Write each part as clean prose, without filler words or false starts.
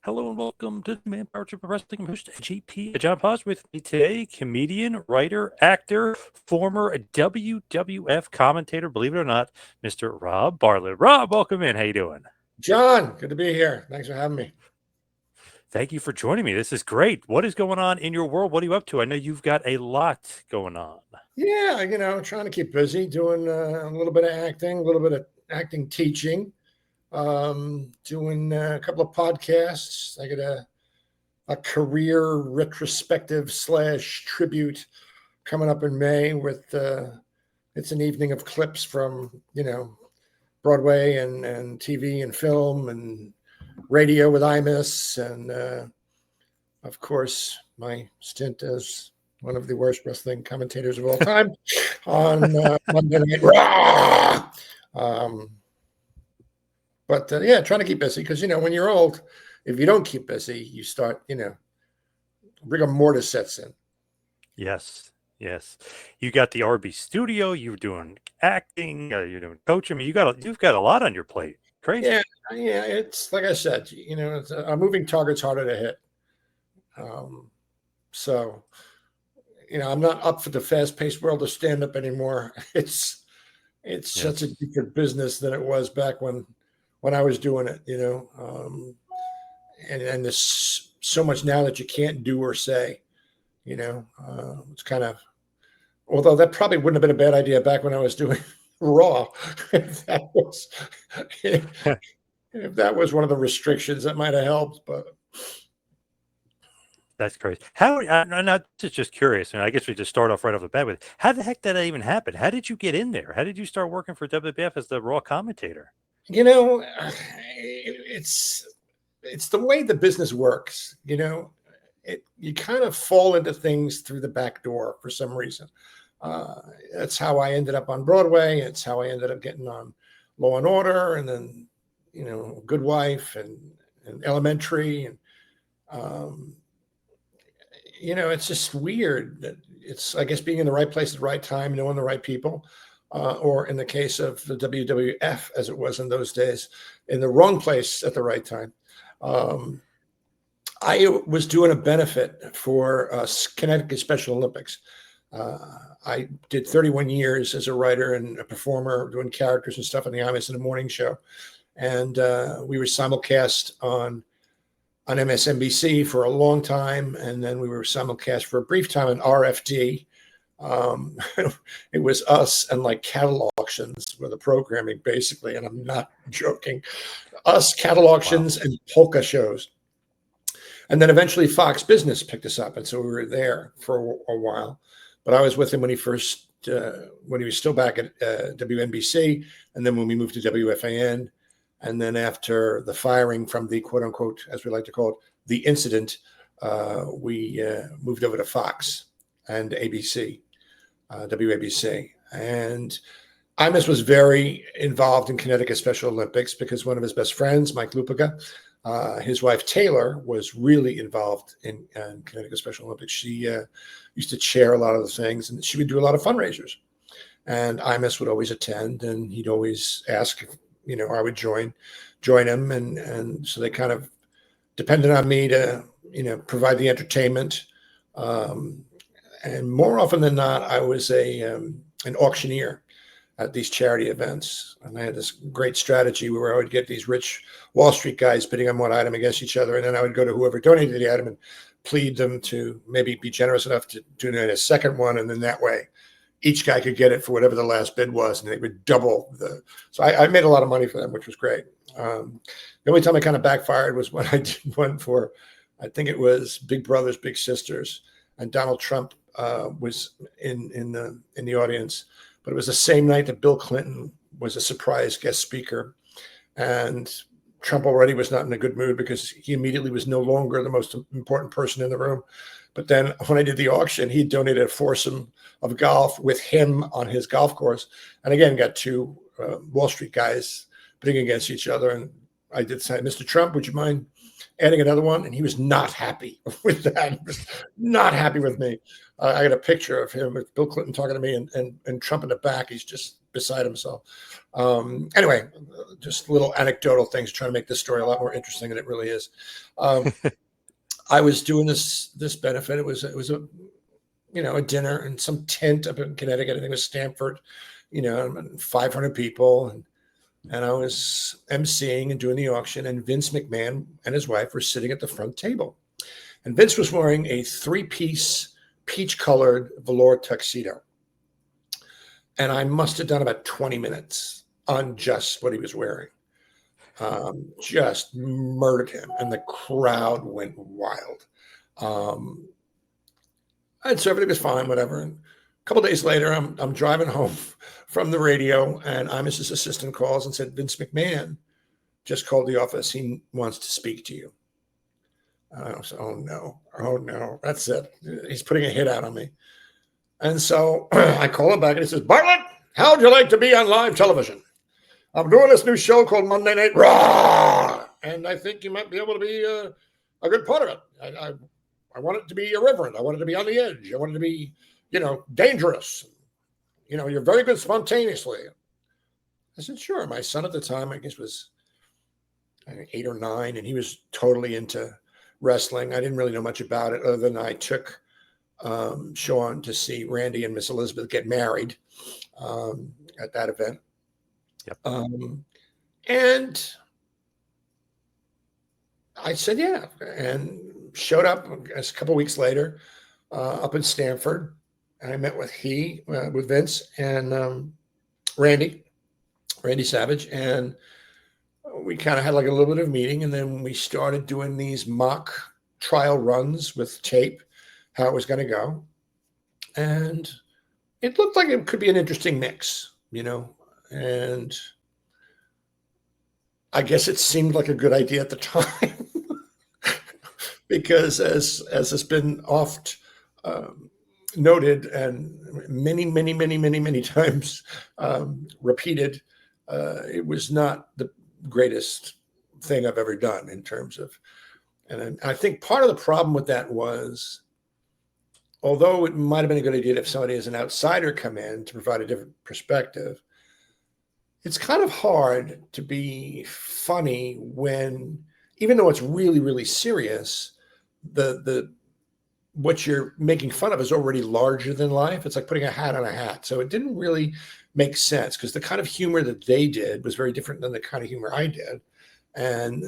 Hello and welcome to the Manpower Trip of Wrestling. Host GP John Poz with me today, comedian, writer, actor, former WWF commentator, believe it or not, Mr. Rob Bartlett. Rob, welcome in. How you doing? John, good to be here. Thanks for having me. Thank you for joining me. This is great. What is going on in your world? What are you up to? I know you've got a lot going on. Yeah, trying to keep busy, doing a little bit of acting, a little bit of acting teaching, doing a couple of podcasts. I got a career retrospective / tribute coming up in May with it's an evening of clips from Broadway and TV and film and radio with Imus, and of course my stint as one of the worst wrestling commentators of all time on Monday Night Raw. Yeah, trying to keep busy because when you're old, if you don't keep busy, you start rigor mortis sets in. Yes. You got the RB studio. You're doing acting. You're doing coaching. I mean, you've got a lot on your plate. Crazy. Yeah. It's like I said, it's a moving target's harder to hit. So, I'm not up for the fast-paced world of stand-up anymore. It's such a different business than it was back when I was doing it. And there's so much now that you can't do or say. It's kind of, although that probably wouldn't have been a bad idea back when I was doing Raw. If that was one of the restrictions, that might have helped, but. That's crazy. I'm not just curious, and I guess we just start off right off the bat with how the heck did that even happen? How did you get in there? How did you start working for WWF as the Raw commentator? It's the way the business works. You kind of fall into things through the back door for some reason. That's how I ended up on Broadway. It's how I ended up getting on Law and Order, and then Good Wife and Elementary, and it's just weird that it's, I guess, being in the right place at the right time, knowing the right people, or in the case of the WWF, as it was in those days, in the wrong place at the right time. I was doing a benefit for Connecticut Special Olympics. I did 31 years as a writer and a performer, doing characters and stuff on the Imus in the morning show. And we were simulcast on MSNBC for a long time, and then we were simulcast for a brief time on RFD. It was us and like cattle auctions were the programming, basically, and I'm not joking. Us, cattle auctions, and polka shows. And then eventually Fox Business picked us up, and so we were there for a while. But I was with him when he was still back at WNBC, and then when we moved to WFAN. And then after the firing from the quote unquote, as we like to call it, the incident, we moved over to Fox and ABC, WABC. And Imus was very involved in Connecticut Special Olympics because one of his best friends, Mike Lupica, his wife Taylor, was really involved in Connecticut Special Olympics. She used to chair a lot of the things, and she would do a lot of fundraisers. And Imus would always attend, and he'd always ask if I would join him, and so they kind of depended on me to, provide the entertainment. And more often than not, I was an auctioneer at these charity events, and I had this great strategy where I would get these rich Wall Street guys bidding on one item against each other, and then I would go to whoever donated the item and plead them to maybe be generous enough to donate a second one, and then that way each guy could get it for whatever the last bid was, and they would double the. So I made a lot of money for them, which was great. The only time I kind of backfired was when I did one for, I think it was Big Brothers Big Sisters, and Donald Trump was in the audience, but it was the same night that Bill Clinton was a surprise guest speaker, and Trump already was not in a good mood because he immediately was no longer the most important person in the room. But then when I did the auction, he donated a foursome of golf with him on his golf course. And again, got two Wall Street guys bidding against each other. And I did say, Mr. Trump, would you mind adding another one? And he was not happy with that. He was not happy with me. I got a picture of him with Bill Clinton talking to me and Trump in the back. He's just beside himself. Anyway, just little anecdotal things trying to make this story a lot more interesting than it really is. I was doing this benefit. It was a a dinner in some tent up in Connecticut. I think it was Stamford. 500 people, and I was emceeing and doing the auction. And Vince McMahon and his wife were sitting at the front table, and Vince was wearing a 3-piece peach-colored velour tuxedo. And I must have done about 20 minutes on just what he was wearing. Just murdered him, and the crowd went wild. And so everything was fine, whatever. And a couple of days later, I'm driving home from the radio, and Imus's assistant calls and said, Vince McMahon just called the office. He wants to speak to you. I was, oh no, that's it. He's putting a hit out on me. And so I call him back, and he says, Bartlett, how'd you like to be on live television? I'm doing this new show called Monday Night Raw, and I think you might be able to be a good part of it. I want it to be irreverent. I want it to be on the edge. I want it to be, dangerous. You're very good spontaneously. I said, sure. My son at the time, I guess, was 8 or 9, and he was totally into wrestling. I didn't really know much about it other than I took Sean to see Randy and Miss Elizabeth get married at that event. Yep. And I said, yeah, and showed up a couple of weeks later up in Stamford. And I met with Vince and Randy Savage. And we kind of had like a little bit of a meeting. And then we started doing these mock trial runs with tape, how it was going to go. And it looked like it could be an interesting mix, and I guess it seemed like a good idea at the time because as has been oft noted and many times repeated, it was not the greatest thing I've ever done in terms of, and I think part of the problem with that was, although it might have been a good idea to have somebody as an outsider come in to provide a different perspective, it's kind of hard to be funny when, even though it's really, really serious, the what you're making fun of is already larger than life. It's like putting a hat on a hat. So it didn't really make sense because the kind of humor that they did was very different than the kind of humor I did. And,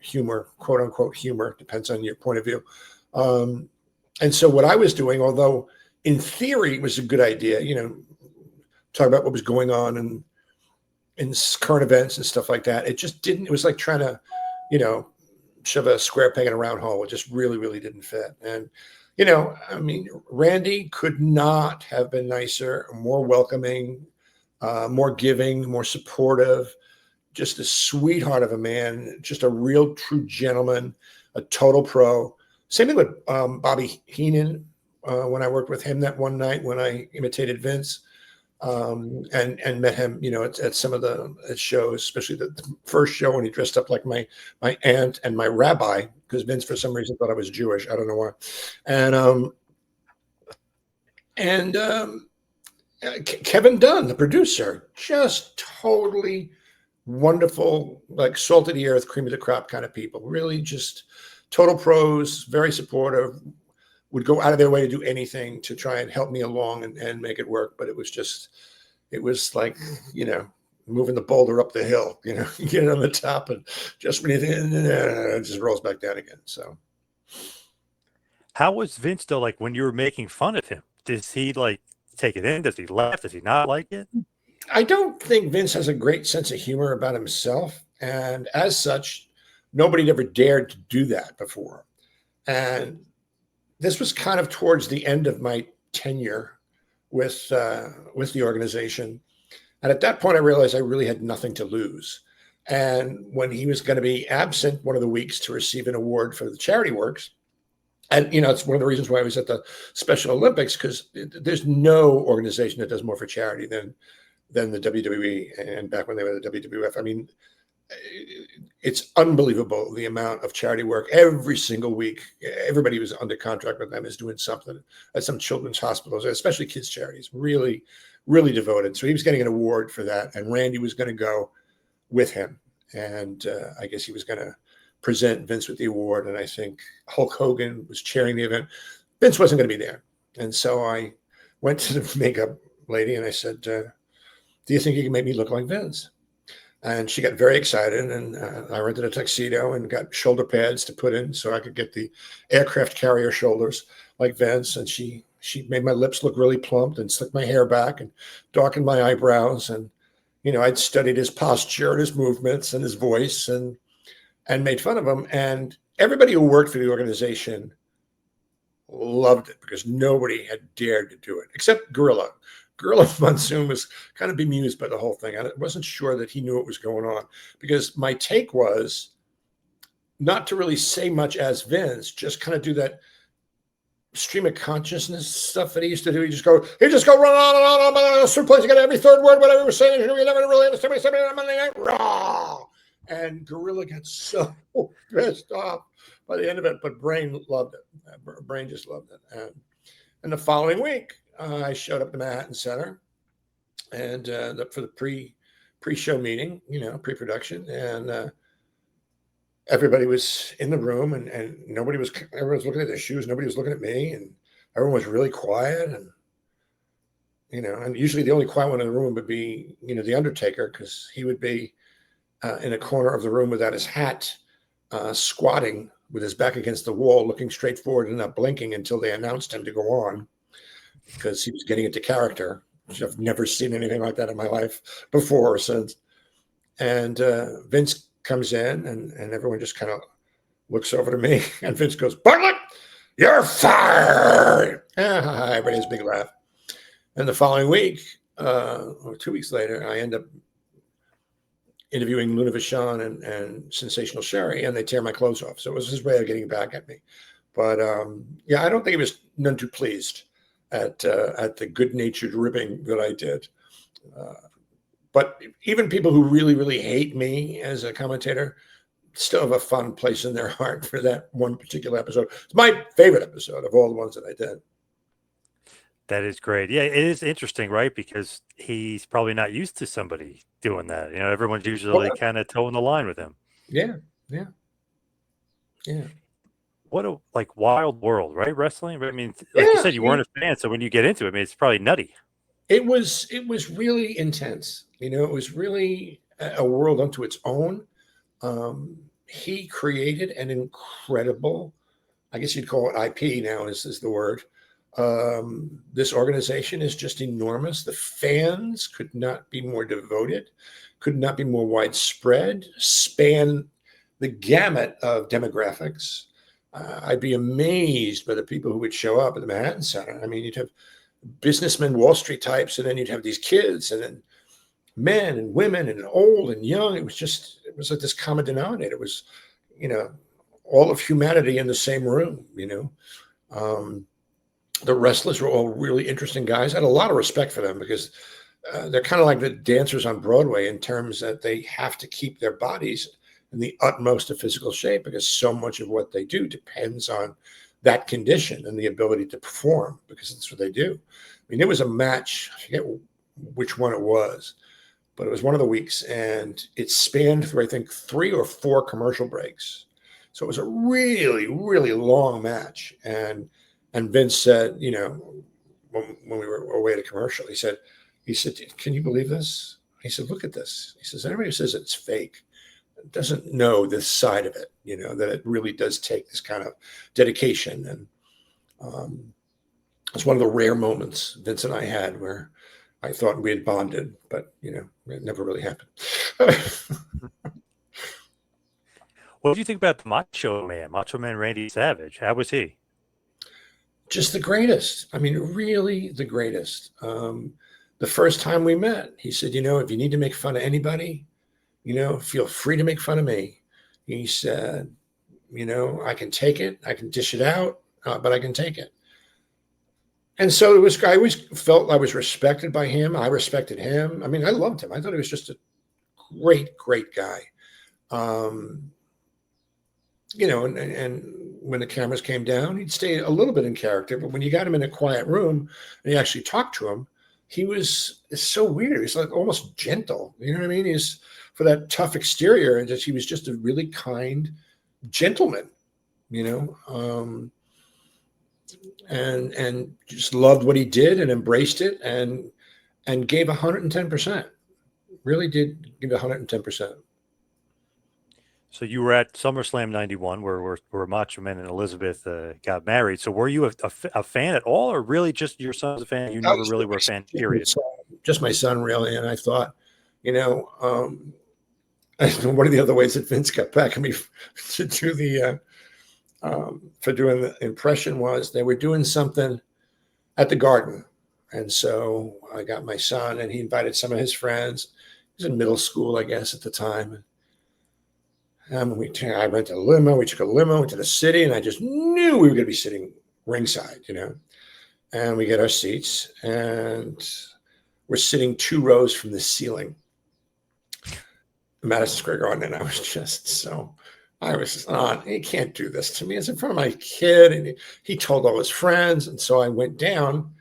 humor, quote unquote humor, depends on your point of view. And so what I was doing, although in theory it was a good idea, talk about what was going on in current events and stuff like that. It just didn't, it was like trying to, shove a square peg in a round hole. It just really, really didn't fit. And, Randy could not have been nicer, more welcoming, more giving, more supportive, just a sweetheart of a man, just a real true gentleman, a total pro. Same thing with Bobby Heenan when I worked with him that one night when I imitated Vince and met him, at some of the shows, especially the first show when he dressed up like my aunt and my rabbi, because Vince for some reason thought I was Jewish. I don't know why. And Kevin Dunn, the producer, just totally wonderful, like salt of the earth, cream of the crop kind of people. Really just total pros, very supportive, would go out of their way to do anything to try and help me along and make it work. But it was like, moving the boulder up the hill, you get it on the top and just when you think, it just rolls back down again. So how was Vince though? Like when you were making fun of him, does he like take it in? Does he laugh? Does he not like it? I don't think Vince has a great sense of humor about himself. And as such, nobody had ever dared to do that before. And this was kind of towards the end of my tenure with the organization. And at that point, I realized I really had nothing to lose. And when he was going to be absent one of the weeks to receive an award for the charity works, and, it's one of the reasons why I was at the Special Olympics, because there's no organization that does more for charity than the WWE, and back when they were the WWF. it's unbelievable the amount of charity work every single week. Everybody who's under contract with them is doing something at some children's hospitals, especially kids charities, really, really devoted. So he was getting an award for that. And Randy was going to go with him. And I guess he was going to present Vince with the award. And I think Hulk Hogan was chairing the event. Vince wasn't going to be there. And so I went to the makeup lady and I said, do you think you can make me look like Vince? And she got very excited, and I rented a tuxedo and got shoulder pads to put in so I could get the aircraft carrier shoulders like Vince. And she made my lips look really plump and slicked my hair back and darkened my eyebrows. And, you know, I'd studied his posture and his movements and his voice and made fun of him. And everybody who worked for the organization loved it because nobody had dared to do it except Gorilla. Gorilla Monsoon was kind of bemused by the whole thing. I wasn't sure that he knew what was going on because my take was not to really say much as Vince, just kind of do that stream of consciousness stuff that he used to do. He'd just go run on, suplex, you got every third word, whatever he was saying, you never really understand what he said on Monday night. Raw. And Gorilla got so pissed off by the end of it, but Brain loved it. Brain just loved it. And the following week, I showed up at the Manhattan Center and for the pre-show meeting, you know, pre-production, and everybody was in the room, and everyone was looking at their shoes. Nobody was looking at me, and everyone was really quiet. And you know, and usually the only quiet one in the room would be, you know, the Undertaker, because he would be in a corner of the room without his hat, squatting with his back against the wall, looking straight forward and not blinking until they announced him to go on, because he was getting into character, which I've never seen anything like that in my life before or since. And Vince comes in, and everyone just kind of looks over to me, and Vince goes, "Bartlett, you're fired!" Everybody has a big laugh. And the following week, or 2 weeks later, I end up interviewing Luna Vachon and Sensational Sherry, and they tear my clothes off. So it was his way of getting back at me. But yeah, I don't think he was none too pleased at the good-natured ribbing that I did. But even people who really, really hate me as a commentator still have a fun place in their heart for that one particular episode. It's my favorite episode of all the ones that I did. That is great. Yeah, it is interesting, right? Because he's probably not used to somebody doing that. You know, everyone's usually kind of toeing the line with him. Yeah. What a wild world, right? Wrestling. I mean, like you said, you weren't a fan, so when you get into it, I mean, it's probably nutty. It was really intense. You know, it was really a world unto its own. He created an incredible, I guess you'd call it IP now is the word. This organization is just enormous. The fans could not be more devoted, could not be more widespread, span the gamut of demographics. I'd be amazed by the people who would show up at the Manhattan Center. I mean, you'd have businessmen, Wall Street types, and then you'd have these kids, and then men and women and old and young. It was like this common denominator. It was, you know, all of humanity in the same room, you know. The wrestlers were all really interesting guys. I had a lot of respect for them because they're kind of like the dancers on Broadway in terms that they have to keep their bodies in the utmost of physical shape because so much of what they do depends on that condition and the ability to perform because that's what they do. I mean, there was a match, I forget which one it was, but it was one of the weeks, and it spanned through, I think, 3 or 4 commercial breaks. So it was a really, really long match. And Vince said, you know, when we were away at a commercial, he said, "Can you believe this?" He said, "Look at this." He says, "Anybody who says it's fake doesn't know this side of it, you know, that it really does take this kind of dedication." And it's one of the rare moments Vince and I had where I thought we had bonded, but, you know, it never really happened. What did you think about the Macho Man Randy Savage? How was he? Just the greatest. I mean, really the greatest. The first time we met, he said, "You know, if you need to make fun of anybody, you know, feel free to make fun of me." He said, "You know, I can take it. I can dish it out, but I can take it." And so it was, I always felt I was respected by him. I respected him. I mean, I loved him. I thought he was just a great, great guy. You know, and when the cameras came down, he'd stay a little bit in character. But when you got him in a quiet room and you actually talked to him, it's so weird. He's like almost gentle. You know what I mean? He's for that tough exterior, and he was just a really kind gentleman. You know, and just loved what he did and embraced it and gave 110%. Really did give 110%. So you were at SummerSlam '91, where Macho Man and Elizabeth got married. So were you a fan at all, or really just your son was a fan? You never really were a fan, period. Just my son, really. And I thought, you know, one of the other ways that Vince got back at me to do the for doing the impression was they were doing something at the Garden, and so I got my son, and he invited some of his friends. He was in middle school, I guess, at the time. I went to the limo. We took a limo into the city, and I just knew we were going to be sitting ringside, you know. And we get our seats, and we're sitting 2 rows from the ceiling, Madison Square Garden. And I was just he can't do this to me. It's in front of my kid, and he told all his friends. And so I went down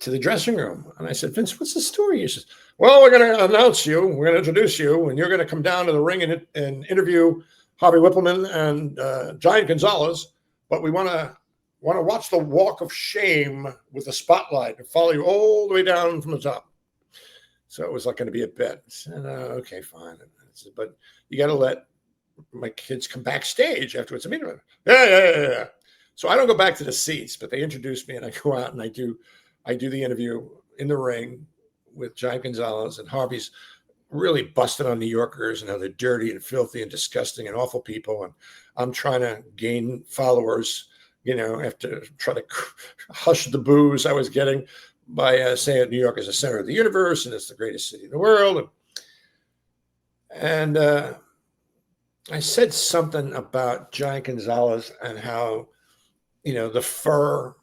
to the dressing room, and I said, Vince, what's the story? He says, well, we're going to announce you. We're going to introduce you, and you're going to come down to the ring and interview Harvey Whippleman and Giant Gonzalez. But we want to watch the walk of shame with the spotlight and follow you all the way down from the top. So it was like going to be a bit. And okay, fine. Said, but you got to let my kids come backstage afterwards. I mean, yeah. So I don't go back to the seats, but they introduce me, and I go out and I do the interview in the ring with Giant Gonzalez, and Harvey's really busted on New Yorkers and how they're dirty and filthy and disgusting and awful people. And I'm trying to gain followers, you know, after trying to hush the boos I was getting by saying New York is the center of the universe and it's the greatest city in the world. And I said something about Giant Gonzalez and how, you know, the furry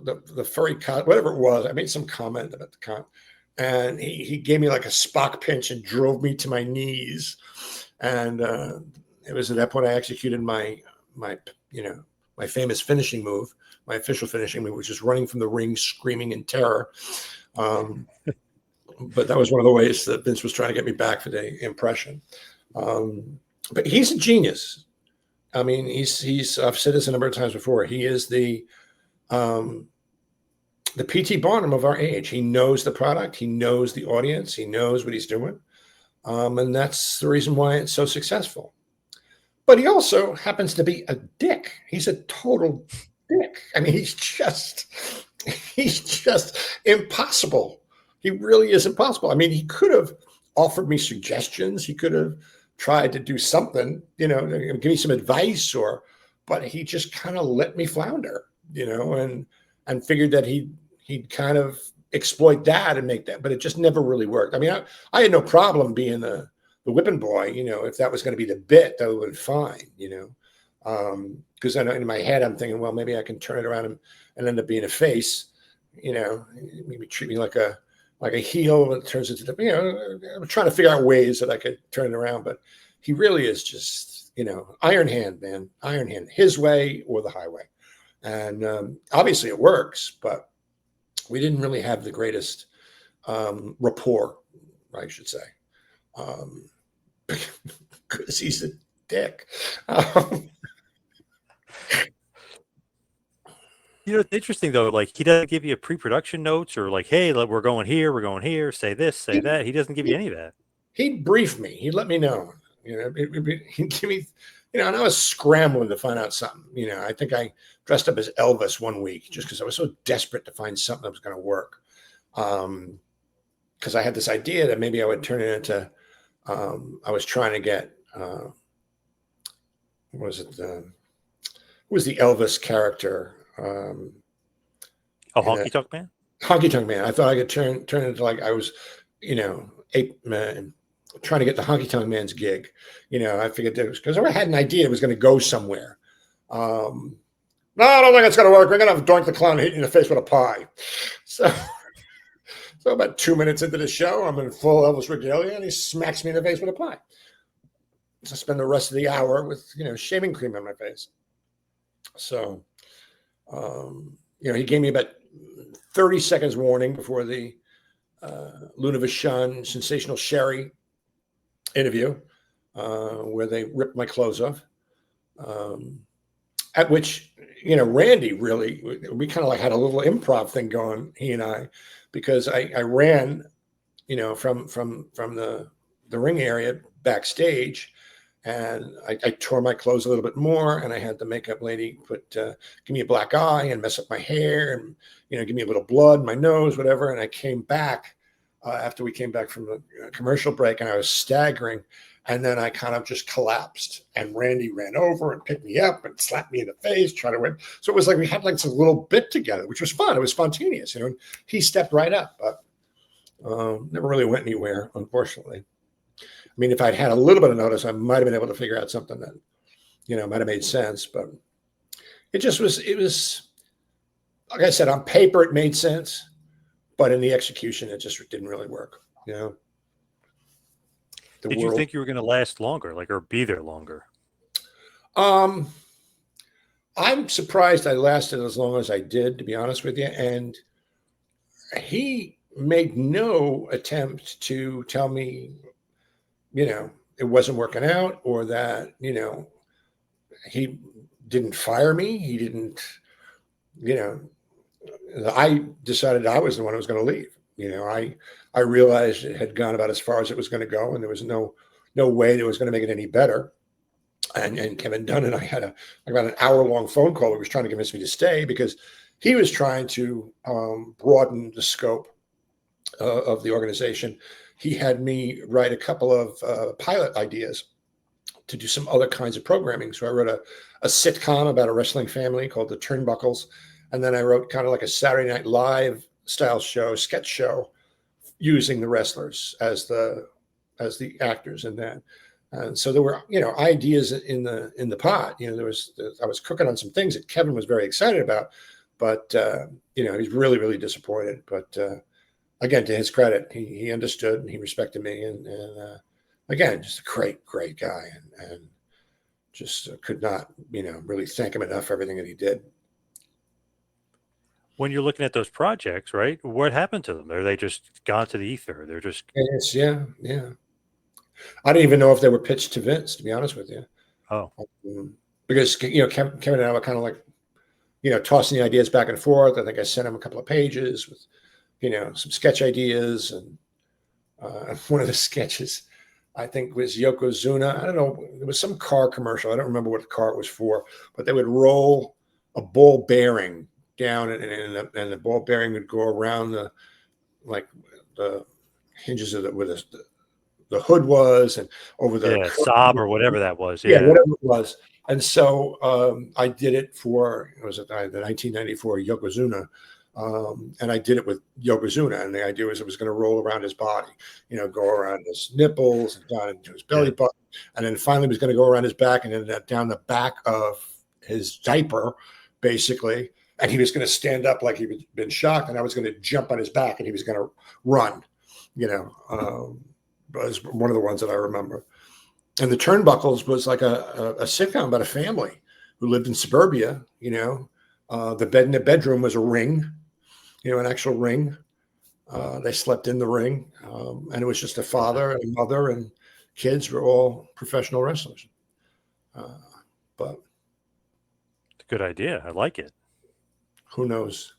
whatever it was. I made some comment about the comment. And he gave me like a Spock pinch and drove me to my knees. And it was at that point I executed my famous finishing move, my official finishing move, which is running from the ring, screaming in terror. But that was one of the ways that Vince was trying to get me back for the impression. But he's a genius. I mean, I've said this a number of times before. He is the P.T. Barnum of our age. He knows the product. He knows the audience. He knows what he's doing. And that's the reason why it's so successful. But he also happens to be a dick. He's a total dick. I mean, he's just impossible. He really is impossible. I mean, he could have offered me suggestions. He could have tried to do something, you know, give me some advice, but he just kind of let me flounder, you know, and figured that he'd kind of exploit that and make that, but it just never really worked. I mean, I had no problem being the whipping boy, you know, if that was going to be the bit, that would have been fine, you know, because in my head I'm thinking, well, maybe I can turn it around and end up being a face, you know, maybe treat me like a heel, and it turns into, you know, I'm trying to figure out ways that I could turn it around, but he really is just, you know, Iron Hand, man, Iron Hand, his way or the highway. And obviously it works, but we didn't really have the greatest rapport, I should say, because he's a dick. You know, it's interesting though. Like, he doesn't give you pre-production notes or like, hey, we're going here, say this, say that. He doesn't give you any of that. He'd brief me. He'd let me know. You know, he'd give me, you know, and I was scrambling to find out something. You know, I think I dressed up as Elvis one week just because I was so desperate to find something that was going to work. Because I had this idea that maybe I would turn it into, I was trying to get, what was it? Who was the Elvis character? Honky Tonk Man? Honky Tonk Man. I thought I could turn it into like I was, you know, ape man, trying to get the Honky Tonk Man's gig. You know, I figured it was because I had an idea it was going to go somewhere. No, I don't think it's going to work. We're going to have Doink the Clown hit you in the face with a pie. So about 2 minutes into the show, I'm in full Elvis regalia, and he smacks me in the face with a pie. to spend the rest of the hour with, shaving cream on my face. So, he gave me about 30 seconds warning before the Luna Vachon Sensational Sherry interview, where they ripped my clothes off. At which, Randy really, we kind of like had a little improv thing going, he and I, because I ran, from the ring area backstage, and I tore my clothes a little bit more, and I had the makeup lady give me a black eye and mess up my hair, and give me a little blood in my nose, whatever. And I came back after we came back from the commercial break, and I was staggering, and then I kind of just collapsed. And Randy ran over and picked me up and slapped me in the face, trying to win. So it was like we had like some little bit together, which was fun. It was spontaneous, And he stepped right up, but never really went anywhere, unfortunately. I mean, if I'd had a little bit of notice, I might have been able to figure out something that, might have made sense. But it was, like I said, on paper, it made sense. But in the execution, it just didn't really work, Did you think you were going to last longer, or be there longer? I'm surprised I lasted as long as I did, to be honest with you. And he made no attempt to tell me, it wasn't working out, or that, he didn't fire me. He didn't, I decided I was the one who was going to leave. I realized it had gone about as far as it was going to go, and there was no way that it was going to make it any better. And Kevin Dunn and I had about an hour-long phone call. He was trying to convince me to stay because he was trying to broaden the scope of the organization. He had me write a couple of pilot ideas to do some other kinds of programming. So I wrote a sitcom about a wrestling family called the Turnbuckles. And then I wrote kind of like a Saturday Night Live style sketch show, using the wrestlers as the actors in that. And so there were, ideas in the pot. I was cooking on some things that Kevin was very excited about, but he's really, really disappointed. But again, to his credit, he understood and he respected me, and again, just a great, great guy, and just could not, really thank him enough for everything that he did. When you're looking at those projects, right? What happened to them? Are they just gone to the ether? They're just yeah. I didn't even know if they were pitched to Vince, to be honest with you. Oh, because Kevin and I were kind of like, tossing the ideas back and forth. I think I sent him a couple of pages with, some sketch ideas, and one of the sketches I think was Yokozuna. I don't know. It was some car commercial. I don't remember what the car was for, but they would roll a ball bearing down, and the ball bearing would go around the hinges of where the hood was, and over the Saab or whatever that was. Yeah, whatever it was. And so I did it for, the 1994 Yokozuna. And I did it with Yokozuna, and the idea was it was going to roll around his body, go around his nipples and down into his belly button, and then finally it was going to go around his back and then down the back of his diaper, basically. And he was going to stand up like he'd been shocked, and I was going to jump on his back, and he was going to run. Was one of the ones that I remember. And the Turnbuckles was like a sitcom about a family who lived in suburbia. The bed in the bedroom was a ring, an actual ring. They slept in the ring, and it was just a father and a mother, and kids were all professional wrestlers. But it's a good idea. I like it. Who knows?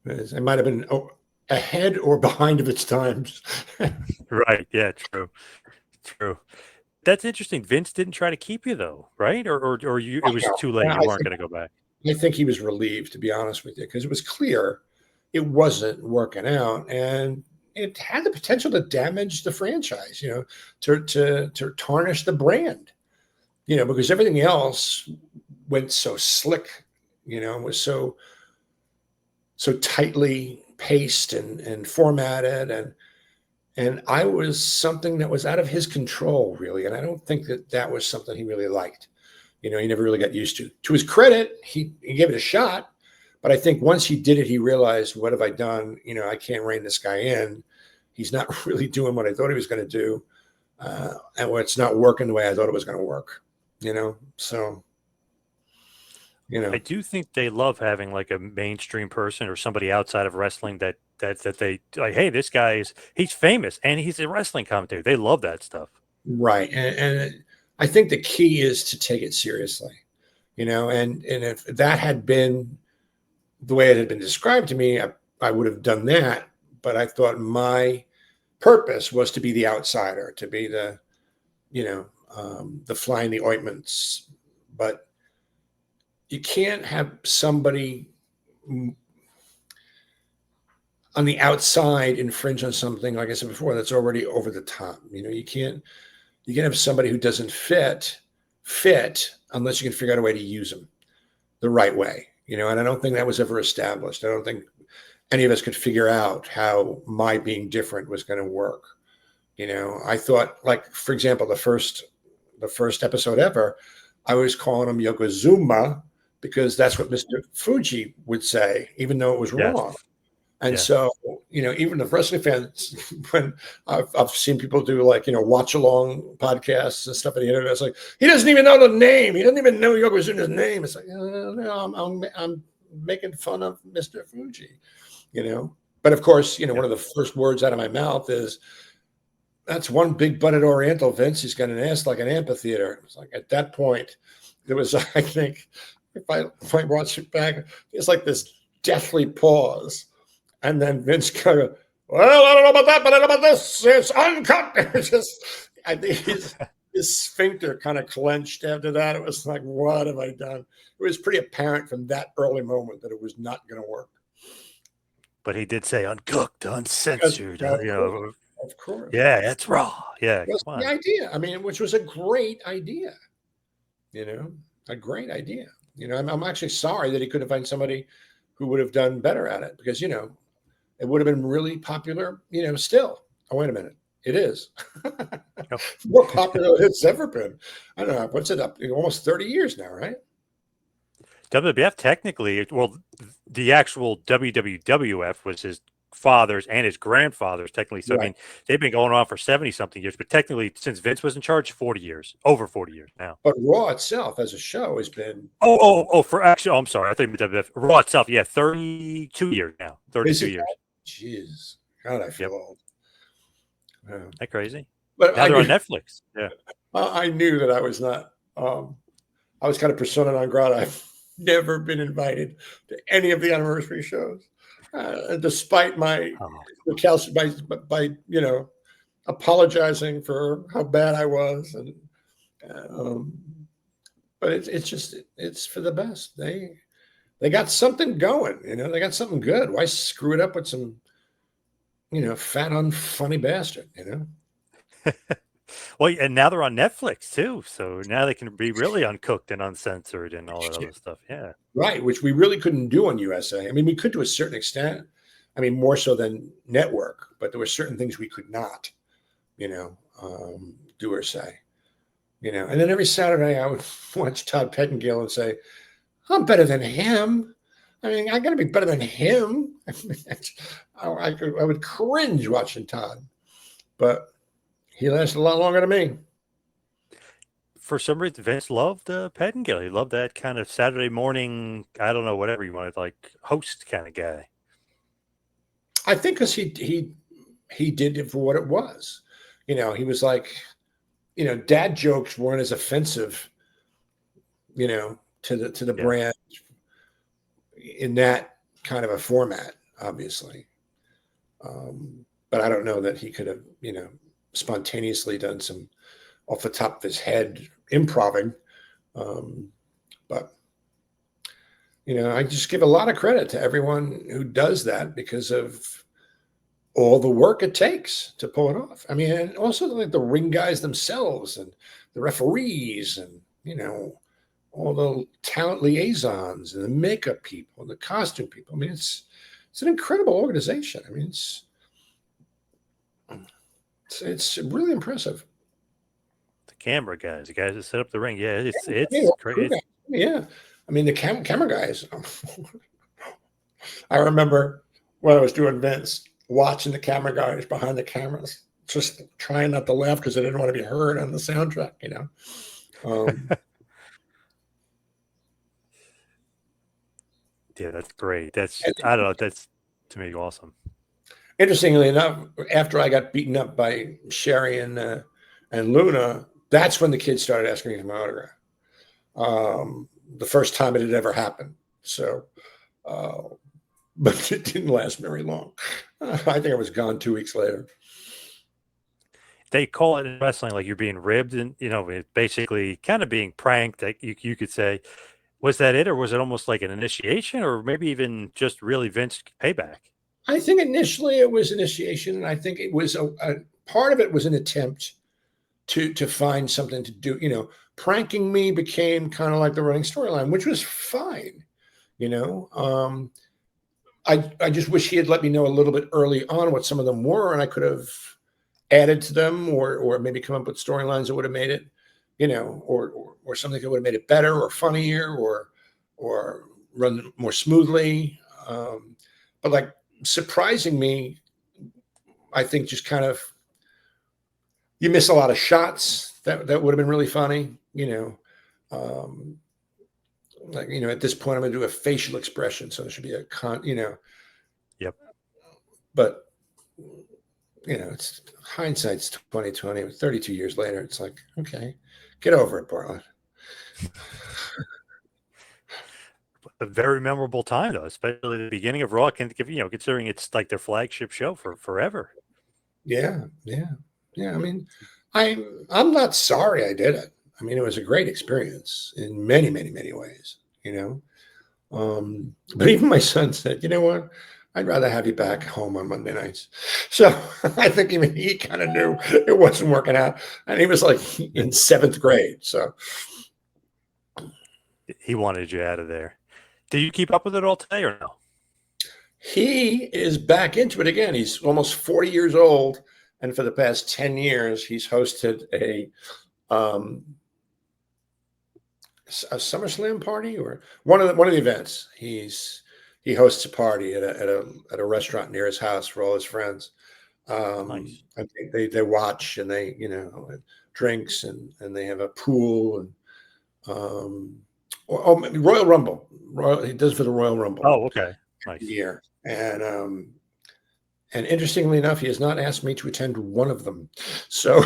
It might have been ahead or behind of its times. Right. Yeah. True. That's interesting. Vince didn't try to keep you though, right? Or you? It was too late. You weren't going to go back. I think he was relieved, to be honest with you, because it was clear it wasn't working out, and it had the potential to damage the franchise. To tarnish the brand. Because everything else went so slick. Was so tightly paced and formatted, and I was something that was out of his control, really. And I don't think that was something he really liked. He never really got used to. To his credit, he gave it a shot, but I think once he did it, he realized, what have I done? I can't rein this guy in. He's not really doing what I thought he was going to do. and where it's not working the way I thought it was going to work, so, I do think they love having like a mainstream person or somebody outside of wrestling that they like, hey, this guy he's famous and he's a wrestling commentator. They love that stuff. right. And I think the key is to take it seriously, and if that had been the way it had been described to me, I would have done that. But I thought my purpose was to be the outsider, to be the, the fly in the ointments. But you can't have somebody on the outside infringe on something, like I said before, that's already over the top. You can't have somebody who doesn't fit unless you can figure out a way to use them the right way. And I don't think that was ever established. I don't think any of us could figure out how my being different was going to work. I thought, like, for example, the first episode ever, I was calling him Yokozuna because that's what Mr. Fuji would say, even though it was wrong. And so, even the wrestling fans, when I've seen people do like, watch along podcasts and stuff on the internet, it's like, he doesn't even know the name. He doesn't even know Yokozuna's name. It's like, no, I'm making fun of Mr. Fuji, But of course, one of the first words out of my mouth is, that's one big butted Oriental, Vince. He's got an ass like an amphitheater. It's like at that point, there was, I think, if I watch it back, it's like this deathly pause. And then Vince kind of, well, I don't know about that, but I know about this. It's uncut. It's just, I think his sphincter kind of clenched after that. It was like, what have I done? It was pretty apparent from that early moment that it was not going to work. But he did say uncooked, uncensored. Of course. Yeah, that's raw. Yeah, that's the idea. I mean, which was a great idea. A great idea. I'm actually sorry that he couldn't find somebody who would have done better at it because, it would have been really popular, still. Oh, wait a minute. It is. More popular than it's ever been. I don't know. What's it up? Almost 30 years now, right? WWF technically, well, the actual WWF was his father's and his grandfather's technically. So, right. I mean, they've been going on for 70-something years, but technically since Vince was in charge, 40 years, over 40 years now. But Raw itself as a show has been... I'm sorry. I think WWF. Raw itself, 32 years now. 32 years. Jeez. God, I feel old. Isn't that crazy? But now they're on Netflix. Yeah. I knew that I was not... I was kind of persona non grata. I've never been invited to any of the anniversary shows. Despite my by apologizing for how bad I was, and but it's for the best. They got something going, they got something good. Why screw it up with some fat unfunny bastard, Well, and now they're on Netflix too, so now they can be really uncooked and uncensored and all that other stuff. Yeah, right. Which we really couldn't do on USA. I mean, we could to a certain extent. I mean, more so than network, but there were certain things we could not, do or say, And then every Saturday I would watch Todd Pettengill and say, "I'm better than him." I mean, I got to be better than him. I would cringe watching Todd, but he lasted a lot longer than me. For some reason, Vince loved Pettengill. He loved that kind of Saturday morning, I don't know, whatever you wanted, like host kind of guy. I think because he did it for what it was. He was like, dad jokes weren't as offensive, to the brand in that kind of a format, obviously. But I don't know that he could have, spontaneously done some off the top of his head improving. But I just give a lot of credit to everyone who does that because of all the work it takes to pull it off. I mean, and also like the ring guys themselves and the referees and, all the talent liaisons and the makeup people and the costume people. I mean, it's an incredible organization. I mean, it's really impressive. The camera guys, the guys that set up the ring. Yeah, it's crazy. Yeah. I mean, the camera guys. I remember when I was doing Vince, watching the camera guys behind the cameras. just trying not to laugh because I didn't want to be heard on the soundtrack, you know. Yeah, that's great. That's And I don't know. That's to me awesome. interestingly enough, after I got beaten up by Sherry and Luna, that's when the kids started asking me for my autograph. The first time it had ever happened. So, but it didn't last very long. I think I was gone 2 weeks later. They call it in wrestling like you're being ribbed, and it basically kind of being pranked. Like you could say, was that it, or was it almost like an initiation, or maybe even just really Vince payback? I think initially it was initiation, and I think it was a part of it was an attempt to find something to do. You know, pranking me became kind of like the running storyline, which was fine. You know, I just wish he had let me know a little bit early on what some of them were, and I could have added to them, or maybe come up with storylines that would have made it, you know, or something that would have made it better or funnier or run more smoothly. But like surprising me, I think just kind of you miss a lot of shots that would have been really funny, you know. Like, you know, at this point I'm gonna do a facial expression, so it should be a you know. Yep. But you know, it's hindsight's 2020. 32 years later, it's like, okay, get over it, Bartlett. A very memorable time, though, especially the beginning of Raw. Considering it's like their flagship show for forever. Yeah. I mean, I'm not sorry I did it. I mean, it was a great experience in many, many, many ways, you know. But even my son said, you know what? I'd rather have you back home on Monday nights. So I think even he kind of knew it wasn't working out. And he was like in 7th grade. So He wanted you out of there. Did you keep up with it all today or no? he is back into it again. He's almost 40 years old. And for the past 10 years, he's hosted a SummerSlam party or one of the events. He hosts a party at a restaurant near his house for all his friends. Nice. I think they watch and they, you know, drinks and they have a pool and Royal Rumble. He does for the Royal Rumble. Oh, okay. Nice. Year. And interestingly enough, he has not asked me to attend one of them. So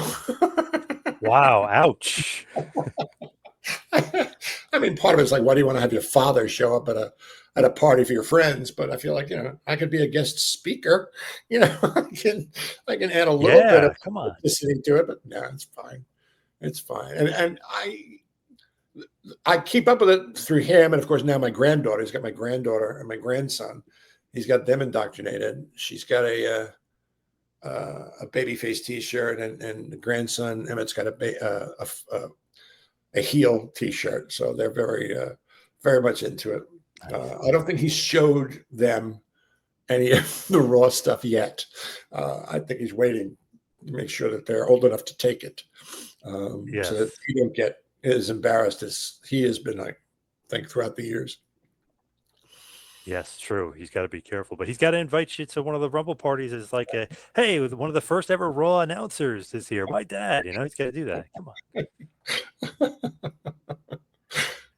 Wow, ouch. I mean, part of it's like, why do you want to have your father show up at a party for your friends? But I feel like, you know, I could be a guest speaker. You know, I can add a little bit of come on. listening to it, but no, it's fine. It's fine. And I keep up with it through him, and of course now my granddaughter. He's got my granddaughter and my grandson. He's got them indoctrinated. She's got a babyface T-shirt, and the grandson Emmett's got a heel T-shirt. So they're very much into it. I don't think he showed them any of the Raw stuff yet. I think he's waiting to make sure that they're old enough to take it, so that he don't get as embarrassed as he has been, I think, throughout the years. Yes, true. He's got to be careful, but he's got to invite you to one of the Rumble parties. It's like, hey, one of the first ever Raw announcers is here. My dad, you know, he's got to do that. Come on.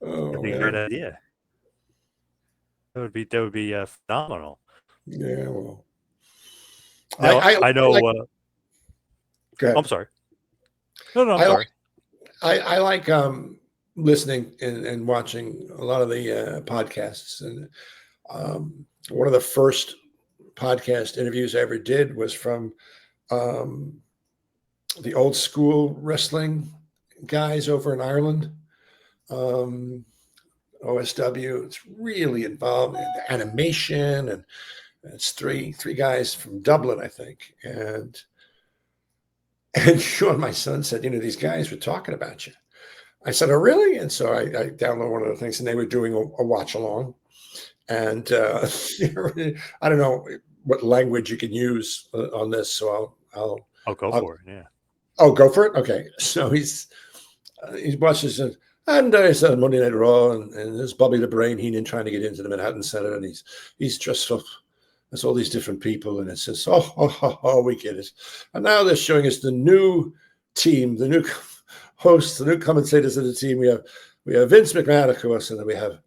That'd be a great idea. That would be phenomenal. Yeah, well, Now, I know. Go ahead. I'm sorry. No, I'm sorry. I like listening and watching a lot of the podcasts. And one of the first podcast interviews I ever did was from the old school wrestling guys over in Ireland. OSW. It's really involved in animation, and it's three guys from Dublin, I think. And Sean, my son, said, you know, these guys were talking about you. I said, oh, really? And so I downloaded one of the things, and they were doing a watch along. And I don't know what language you can use on this, so I'll go for it. Yeah. Oh, go for it. Okay. So he watches it, and it's Monday Night Raw, and there's Bobby the Brain Heenan trying to get into the Manhattan Center, and he's just so There's all these different people, and it says, oh, we get it. And now they're showing us the new team, the new hosts, the new commentators of the team. We have Vince McMahon, of course, and then we have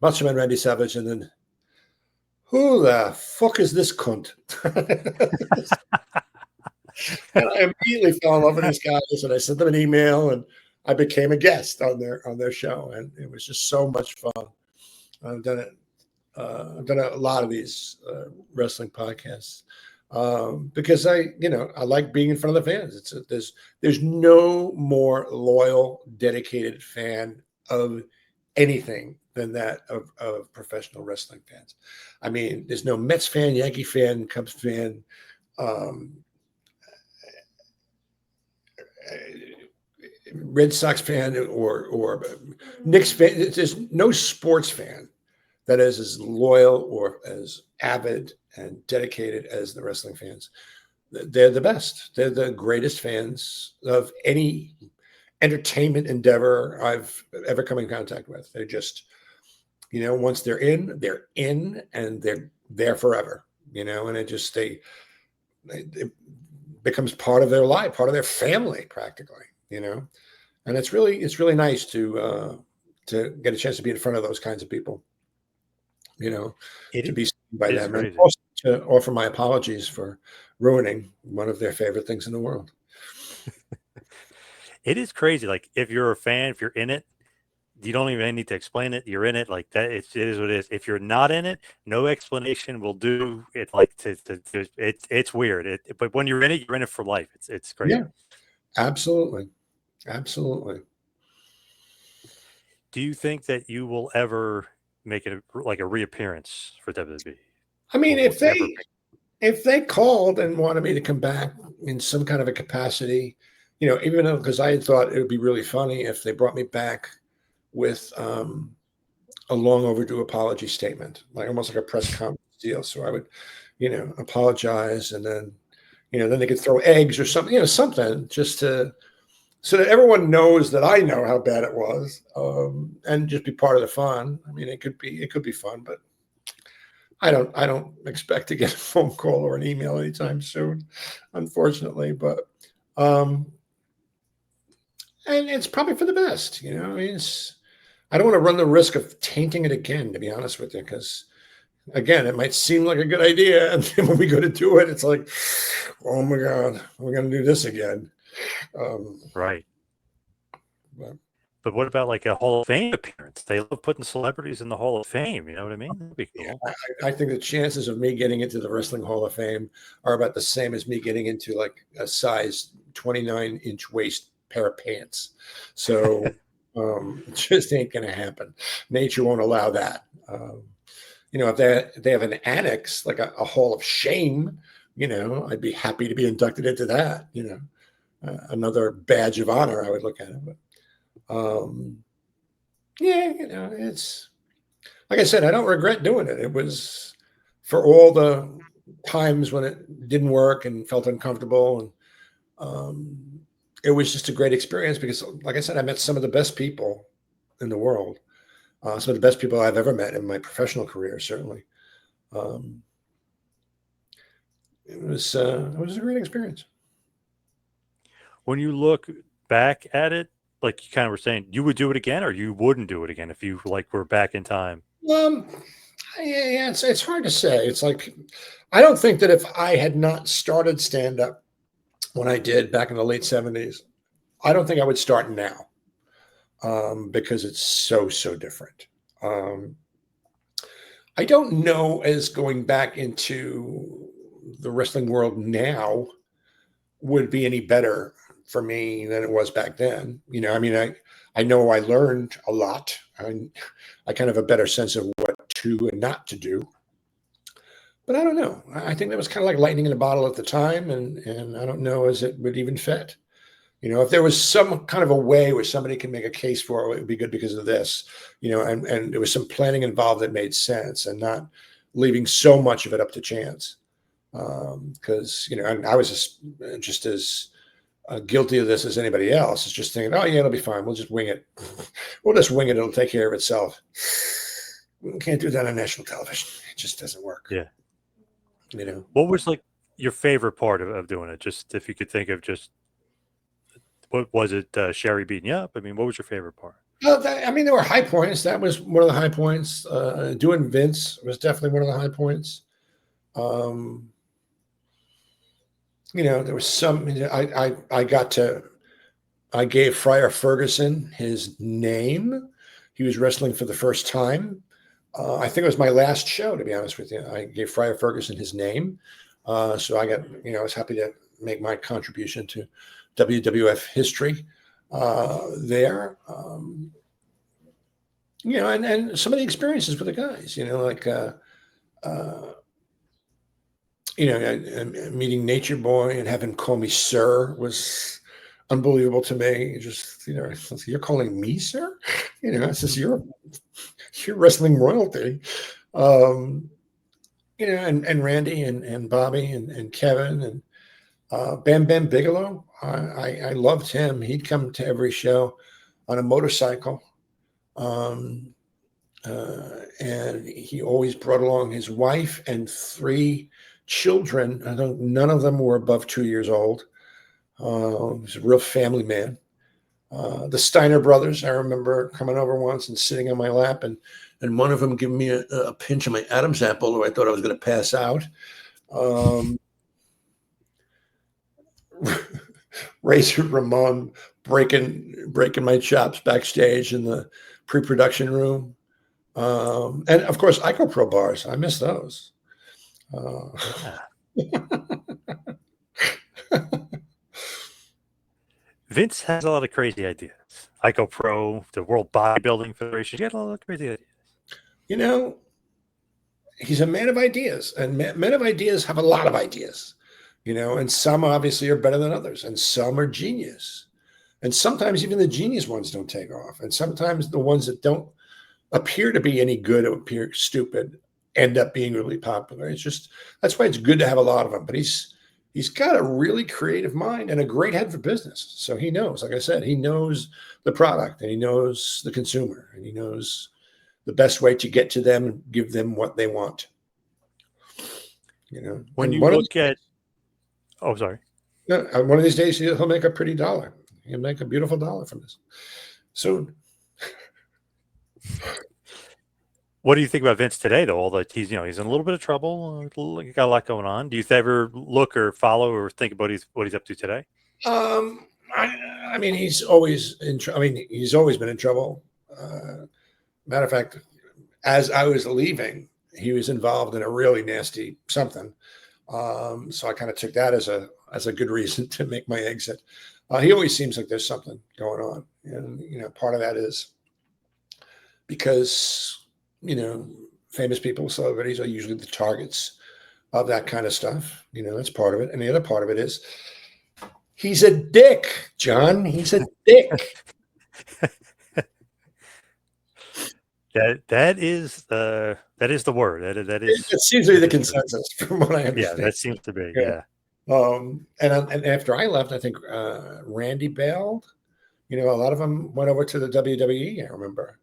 Macho Man Randy Savage, and then who the fuck is this cunt? And I immediately fell in love with these guys, and I sent them an email, and I became a guest on their show, and it was just so much fun. I've done it. I've done a lot of these wrestling podcasts because I like being in front of the fans. There's no more loyal, dedicated fan of anything than that of professional wrestling fans. I mean, there's no Mets fan, Yankee fan, Cubs fan, Red Sox fan, or Knicks fan. There's no sports fan that is as loyal or as avid and dedicated as the wrestling fans. They're the best. They're the greatest fans of any entertainment endeavor I've ever come in contact with. They're just, once they're in, and they're there forever, and it becomes part of their life, part of their family, practically, and it's really nice to get a chance to be in front of those kinds of people, to be seen by them, and also to offer my apologies for ruining one of their favorite things in the world. It is crazy. Like, if you're a fan, if you're in it, you don't even need to explain it. You're in it like that. It is what it is. If you're not in it, no explanation will do. It it's weird. But when you're in it for life. It's great. Yeah, absolutely. Do you think that you will ever make it like a reappearance for WWE? I mean, if they called and wanted me to come back in some kind of a capacity, even though, because I had thought it would be really funny if they brought me back with a long overdue apology statement, like almost like a press conference deal. So I would, apologize, and then, then they could throw eggs or something, something just so that everyone knows that I know how bad it was, and just be part of the fun. I mean, it could be fun, but I don't expect to get a phone call or an email anytime soon, unfortunately. But and it's probably for the best, I mean, I don't want to run the risk of tainting it again, to be honest with you, because again, it might seem like a good idea, and then when we go to do it, it's like, oh my God, we're going to do this again. Right. But what about like a Hall of Fame appearance? They love putting celebrities in the Hall of Fame. You know what I mean? That'd be cool. Yeah, I think the chances of me getting into the Wrestling Hall of Fame are about the same as me getting into like a size 29-inch waist pair of pants. So it just ain't going to happen. Nature won't allow that. If they have an annex, like a Hall of Shame, I'd be happy to be inducted into that. Another badge of honor, I would look at it. But it's like I said, I don't regret doing it. It was for all the times when it didn't work and felt uncomfortable, and it was just a great experience because, like I said, I met some of the best people in the world, some of the best people I've ever met in my professional career. Certainly, it was a great experience. When you look back at it, like you kind of were saying, you would do it again, or you wouldn't do it again if you were back in time? Yeah, it's hard to say. It's like, I don't think that if I had not started stand-up when I did back in the late 70s, I don't think I would start now, because it's so different. I don't know, as going back into the wrestling world now would be any better for me than it was back then. I mean, I know I learned a lot. I kind of have a better sense of what to and not to do. But I don't know. I think that was kind of like lightning in a bottle at the time, and I don't know as it would even fit. If there was some kind of a way where somebody can make a case for it, it would be good because of this, and there was some planning involved that made sense, and not leaving so much of it up to chance. Because, I was just as guilty of this as anybody else. It's just thinking, oh yeah, it'll be fine. We'll just wing it. We'll just wing it. It'll take care of itself. We can't do that on national television. It just doesn't work. Yeah. You know, What was like your favorite part of doing it? Just if you could think of just what was it? Sherry beating you up? I mean, what was your favorite part? well, I mean, there were high points. That was one of the high points. Doing Vince was definitely one of the high points. You know, there was some. I gave Friar Ferguson his name. He was wrestling for the first time. I think it was my last show, to be honest with you. I gave Friar Ferguson his name. So I was happy to make my contribution to WWF history there. You know, and some of the experiences with the guys, you know, like, meeting Nature Boy and having him call me sir was unbelievable to me. Just, you know, you're calling me sir? You know, it says you're wrestling royalty. You know, and Randy and Bobby and Kevin and Bam Bam Bigelow. I loved him. He'd come to every show on a motorcycle. And he always brought along his wife and 3 children. I think none of them were above 2 years old. He was a real family man. The Steiner brothers, I remember coming over once and sitting on my lap, and one of them giving me a pinch of my Adam's apple, who I thought I was going to pass out. Razor Ramon breaking my chops backstage in the pre-production room. And of course, IcoPro bars. I miss those. Vince has a lot of crazy ideas. IcoPro, the World Bodybuilding Federation. He had a lot of crazy ideas. You know, he's a man of ideas, and men of ideas have a lot of ideas. You know, and some obviously are better than others, and some are genius. And sometimes even the genius ones don't take off. And sometimes the ones that don't appear to be any good or appear stupid end up being really popular. It's just, that's why it's good to have a lot of them. But he's got a really creative mind and a great head for business. So he knows, like I said, he knows the product, and he knows the consumer, and he knows the best way to get to them and give them what they want. You know, when you look at, oh, sorry. One of these days he'll make a pretty dollar. He'll make a beautiful dollar from this. So, what do you think about Vince today, though? Although he's in a little bit of trouble, got a lot going on. Do you ever look or follow or think about what he's up to today? I mean, he's always he's always been in trouble. Matter of fact, as I was leaving, he was involved in a really nasty something. So I kind of took that as a good reason to make my exit. He always seems like there's something going on, and you know, part of that is because, you know, famous people, celebrities are usually the targets of that kind of stuff. You know, that's part of it, and the other part of it is he's a dick, John. He's a dick. That is the word. That is. It seems to be the consensus from what I understand. Yeah, that seems to be. Yeah. And after I left, I think Randy bailed. You know, a lot of them went over to the WWE. I remember.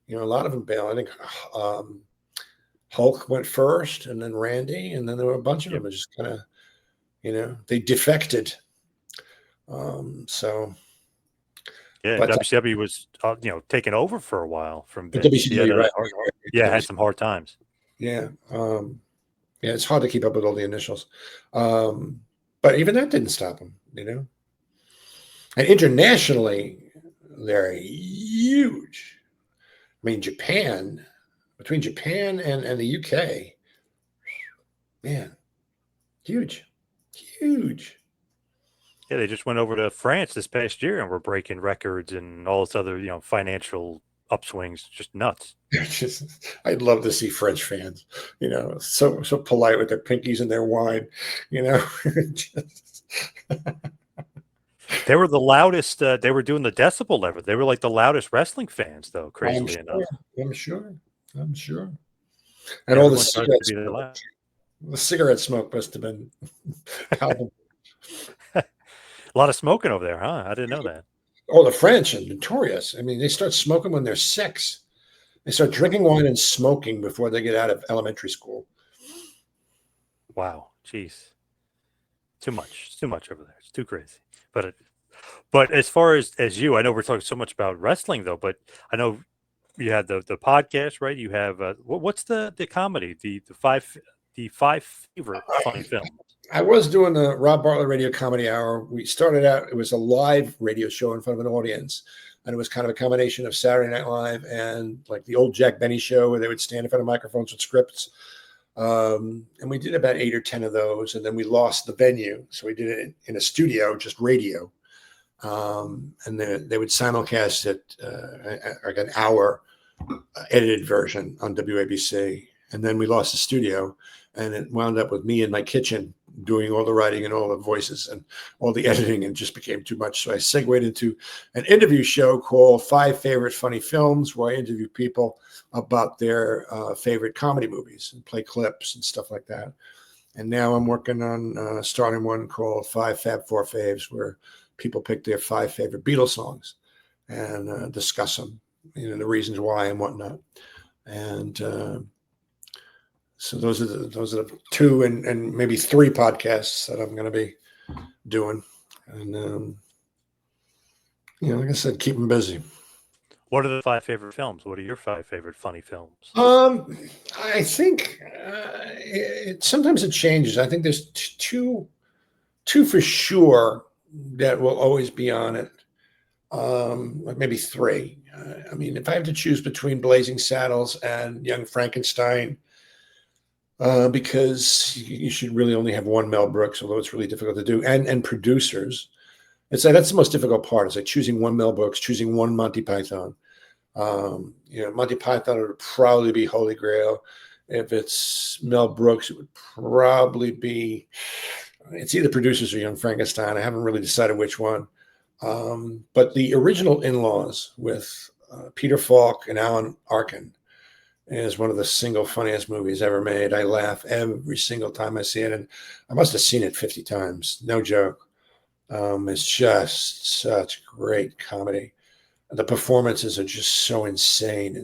You know, a lot of them bailed. I think Hulk went first, and then Randy, and then there were a bunch of them that just kind of, you know, they defected. So. Yeah, but, WCW was taken over for a while from Vince. WCW, right? Had some hard times. Yeah, yeah, it's hard to keep up with all the initials, but even that didn't stop him, you know. And internationally, they're huge. I mean, between Japan and the UK, man, huge. Yeah, they just went over to France this past year and were breaking records and all this other, financial upswings, just nuts. I'd love to see French fans, you know, so polite with their pinkies and their wine, you know. They were the loudest. They were doing the decibel level. They were like the loudest wrestling fans, though. Crazily enough, I'm sure. And everyone all the cigarette smoke must have been. A lot of smoking over there, huh? I didn't know that. Oh, the French are notorious. I mean, they start smoking when they're 6. They start drinking wine and smoking before they get out of elementary school. Wow, jeez, too much. It's too much over there. It's too crazy. But as far as you, I know we're talking so much about wrestling though. But I know you had the podcast, right? You have what's the comedy, the five favorite funny films. I was doing the Rob Bartlett Radio Comedy Hour. We started out, it was a live radio show in front of an audience. And it was kind of a combination of Saturday Night Live and like the old Jack Benny show where they would stand in front of microphones with scripts. And we did about 8 or 10 of those. And then we lost the venue. So we did it in a studio, just radio. And then they would simulcast it like an hour edited version on WABC. And then we lost the studio. And it wound up with me in my kitchen doing all the writing and all the voices and all the editing, and just became too much. So I segued into an interview show called 5 Favorite Funny Films, where I interview people about their favorite comedy movies and play clips and stuff like that. And now I'm working on starting one called 5 Fab 4 Faves, where people pick their 5 favorite Beatles songs and discuss them, the reasons why and whatnot. And so those are the 2 and maybe 3 podcasts that I'm going to be doing. And, like I said, keep them busy. What are the 5 favorite films? What are your 5 favorite funny films? I think sometimes it changes. I think there's two for sure that will always be on it. Maybe 3. I mean, if I have to choose between Blazing Saddles and Young Frankenstein, because you should really only have one Mel Brooks, although it's really difficult to do, and producers. It's like that's the most difficult part. Is like choosing one Mel Brooks, choosing one Monty Python. Monty Python would probably be Holy Grail. If it's Mel Brooks, it would probably be. It's either producers or Young Frankenstein. I haven't really decided which one. But the original In-Laws with Peter Falk and Alan Arkin is one of the single funniest movies ever made. I laugh every single time I see it, and I must have seen it 50 times. No joke. It's just such great comedy. The performances are just so insane,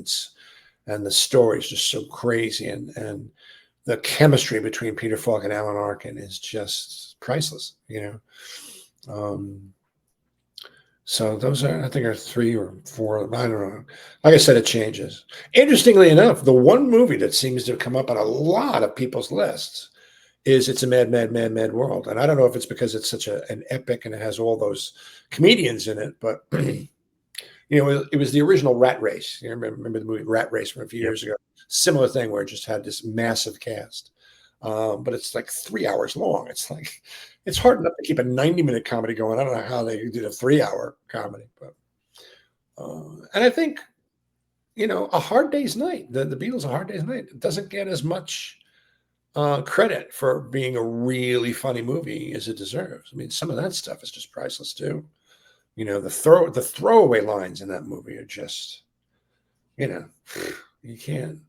and the story is just so crazy, and the chemistry between Peter Falk and Alan Arkin is just priceless. So those I think are 3 or 4. I don't know. Like I said, it changes. Interestingly enough, the one movie that seems to come up on a lot of people's lists is It's a Mad, Mad, Mad, Mad World. And I don't know if it's because it's such an epic and it has all those comedians in it, but it was the original Rat Race. You remember the movie Rat Race from a few years ago? Similar thing where it just had this massive cast. But it's like 3 hours long. It's hard enough to keep a 90-minute comedy going. I don't know how they did a 3-hour comedy, but and I think A Hard Day's Night, the Beatles' A Hard Day's Night, it doesn't get as much credit for being a really funny movie as it deserves. I mean, some of that stuff is just priceless too. The throwaway lines in that movie are just, you can't.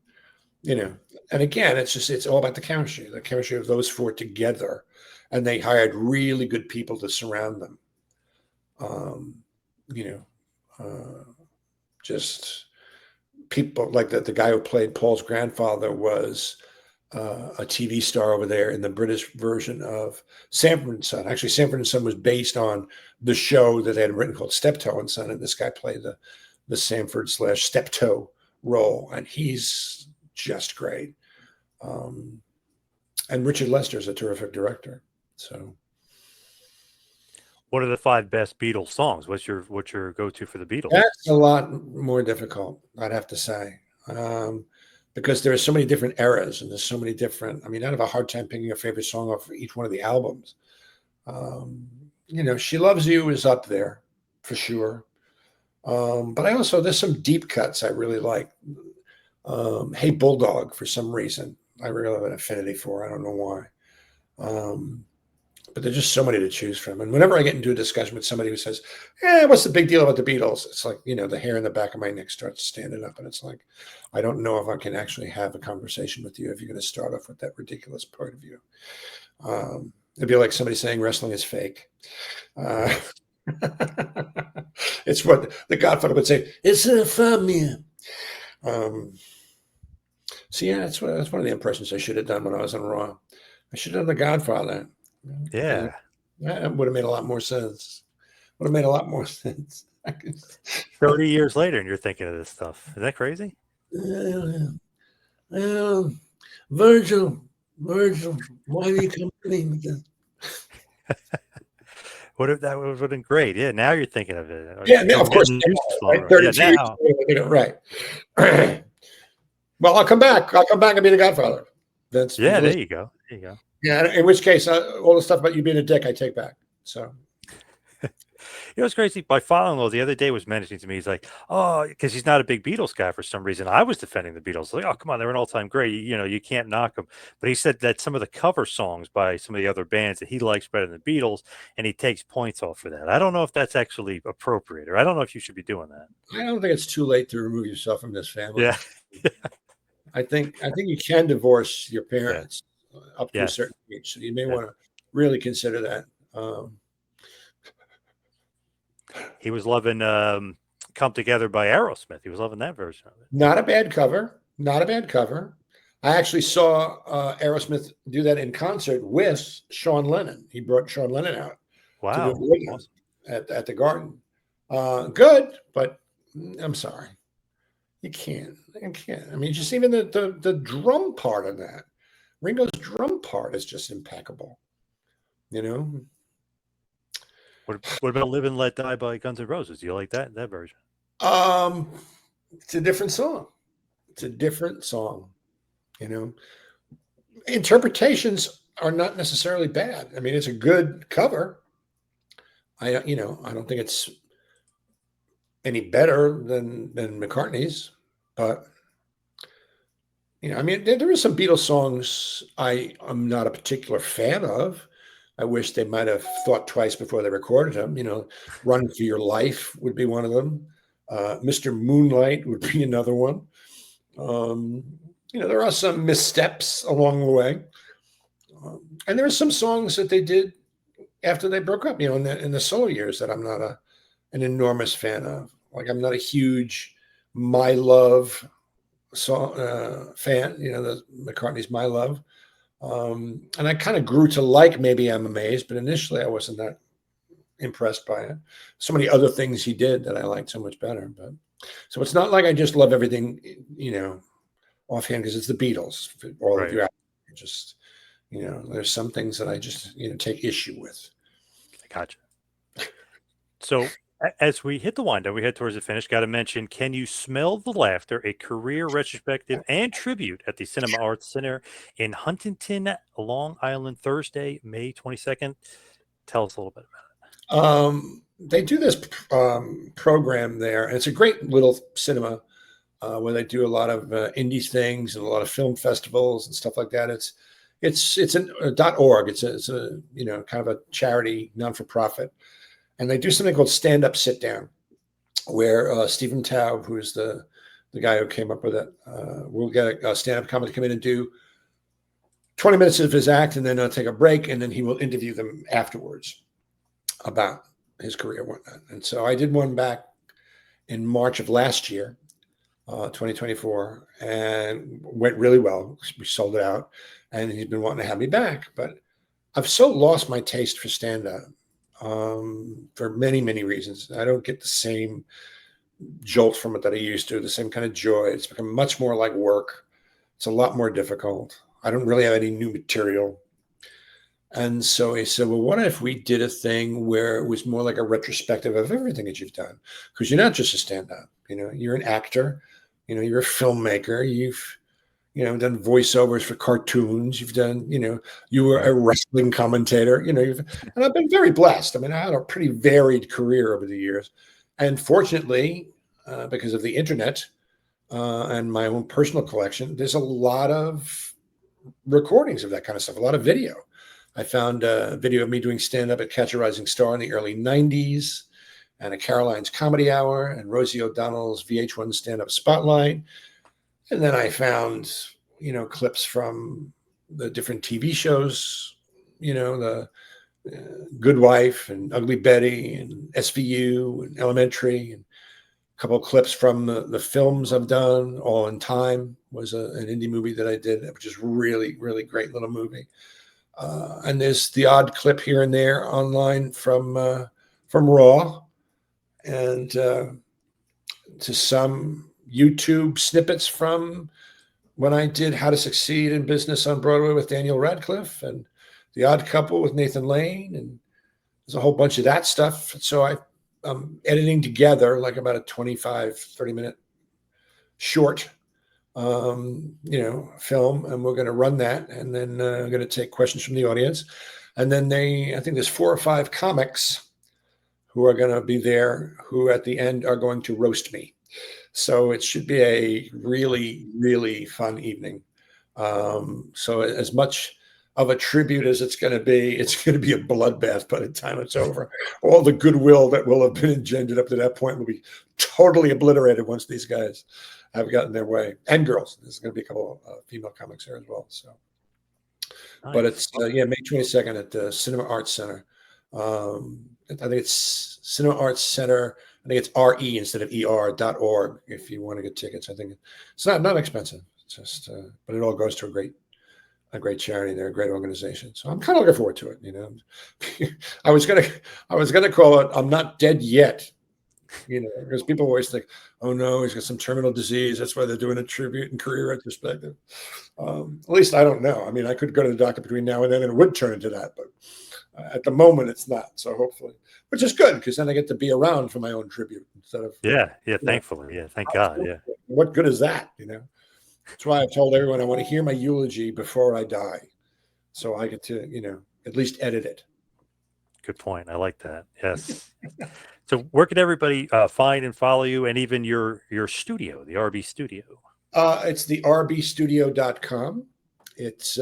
And again, it's all about the chemistry of those 4 together. And they hired really good people to surround them. Just people like the guy who played Paul's grandfather was a TV star over there in the British version of Sanford and Son. Actually, Sanford and Son was based on the show that they had written called Steptoe and Son. And this guy played the Sanford/Steptoe role. And he's just great. And Richard Lester is a terrific director. So, what are the 5 best Beatles songs? What's your go-to for the Beatles? That's a lot more difficult, I'd have to say, because there are so many different eras and there's so many different. I mean, I'd have a hard time picking a favorite song off each one of the albums. She Loves You is up there for sure, but there's some deep cuts I really like. Hey Bulldog, for some reason, I really have an affinity for. I don't know why. But there's just so many to choose from. And whenever I get into a discussion with somebody who says, what's the big deal about the Beatles? It's like, the hair in the back of my neck starts standing up. And it's like, I don't know if I can actually have a conversation with you if you're going to start off with that ridiculous point of view. It'd be like somebody saying wrestling is fake. It's what the Godfather would say. It's a family. So yeah, that's one of the impressions I should have done when I was on Raw. I should have done The Godfather. Yeah. That would have made a lot more sense. Would have made a lot more sense. 30 years later, and you're thinking of this stuff. Is that crazy? Virgil, why do you come to me with this? What if that would have been great? Yeah, now you're thinking of it. Yeah, now, of course. Right? 32 Yeah, years now. later, right. Well, I'll come back. I'll come back and be the Godfather. That's Yeah, there you go. There you go. Yeah, in which case, all the stuff about you being a dick, I take back. So, You know, it's crazy. My father-in-law the other day was mentioning to me, he's like, oh, because he's not a big Beatles guy for some reason. I was defending the Beatles. Like, oh, come on, they're an all-time great. You know, you can't knock them. But he said that some of the cover songs by some of the other bands that he likes better than the Beatles, and he takes points off for that. I don't know if that's actually appropriate, or I don't know if you should be doing that. I don't think it's too late to remove yourself from this family. Yeah. I think you can divorce your parents up to a certain age. So you may want to really consider that. He was loving Come Together by Aerosmith. He was loving that version of it. Not a bad cover. Not a bad cover. I actually saw Aerosmith do that in concert with Sean Lennon. He brought Sean Lennon out Wow. to do it awesome. at the Garden. Good, but I'm sorry. You can't. I mean, just even the drum part of that. Ringo's drum part is just impeccable. You know? What about Live and Let Die by Guns N' Roses? Do you like that version? It's a different song. It's a different song. You know, interpretations are not necessarily bad. I mean, it's a good cover. I don't think it's any better than McCartney's, but I mean, there are some Beatles songs I'm not a particular fan of. I wish they might have thought twice before they recorded them. Run for Your Life would be one of them. Mr. Moonlight would be another one. There are some missteps along the way. And there are some songs that they did after they broke up, in the solo years that I'm not an enormous fan of. Like, I'm not a huge My Love song fan, the McCartney's My Love. And I kind of grew to like Maybe I'm Amazed, but initially I wasn't that impressed by it. So many other things he did that I liked so much better. But so it's not like I just love everything, offhand, because it's the Beatles. All of you out there, just, there's some things that I just, take issue with. I gotcha. So as we hit the wind down, we head towards the finish. Got to mention, Can You Smell the Laughter? A career retrospective and tribute at the Cinema Arts Center in Huntington, Long Island, Thursday, May 22nd. Tell us a little bit about it. They do this program there, and it's a great little cinema where they do a lot of indie things and a lot of film festivals and stuff like that. It's an .org. It's a kind of a charity, non-for-profit. And they do something called Stand Up, Sit Down, where Stephen Taub, who is the guy who came up with it, will get a stand-up comic to come in and do 20 minutes of his act, and then take a break, and then he will interview them afterwards about his career and whatnot. And so I did one back in March of last year, 2024, and went really well. We sold it out, and he's been wanting to have me back. But I've so lost my taste for stand-up. For many, many reasons. I don't get the same jolt from it that I used to, the same kind of joy. It's become much more like work. It's a lot more difficult. I don't really have any new material. And so he said, well, what if we did a thing where it was more like a retrospective of everything that you've done? Because you're not just a stand-up, you're an actor, you're a filmmaker, you've done voiceovers for cartoons. You've done, you were a wrestling commentator, and I've been very blessed. I mean, I had a pretty varied career over the years. And fortunately, because of the internet and my own personal collection, there's a lot of recordings of that kind of stuff, a lot of video. I found a video of me doing stand-up at Catch a Rising Star in the early 90s, and at Caroline's Comedy Hour, and Rosie O'Donnell's VH1 Stand-Up Spotlight. And then I found, clips from the different TV shows, the Good Wife and Ugly Betty and SVU and Elementary, and a couple of clips from the films I've done. All in Time was an indie movie that I did, which is really, really great little movie. And there's the odd clip here and there online from Raw, and to some YouTube snippets from when I did How to Succeed in Business on Broadway with Daniel Radcliffe, and The Odd Couple with Nathan Lane, and there's a whole bunch of that stuff. So I'm editing together like about a 25, 30-minute short, film, and we're going to run that, and then I'm going to take questions from the audience. And then I think there's 4 or 5 comics who are going to be there, who at the end are going to roast me. So it should be a really, really fun evening. So as much of a tribute as it's going to be a bloodbath by the time it's over. All the goodwill that will have been engendered up to that point will be totally obliterated once these guys have gotten their way. And girls. There's going to be a couple of female comics there as well. So, nice. But it's May 22nd at the Cinema Arts Center. I think it's Cinema Arts Center. I think it's RE instead of ER.org if you want to get tickets. I think it's not expensive. It's just, but it all goes to a great charity. They're a great organization. So I'm kind of looking forward to it. I was gonna call it "I'm Not Dead Yet," because people always think, "Oh no, he's got some terminal disease. That's why they're doing a tribute and career retrospective." At least I don't know. I mean, I could go to the doctor between now and then, and it would turn into that, but at the moment, it's not. So hopefully, which is good, because then I get to be around for my own tribute instead of thankfully, thank God, yeah. What good is that, That's why I've told everyone I want to hear my eulogy before I die, so I get to at least edit it. Good point. I like that. Yes. So where can everybody find and follow you, and even your studio, the RB Studio? It's the rbstudio.com. It's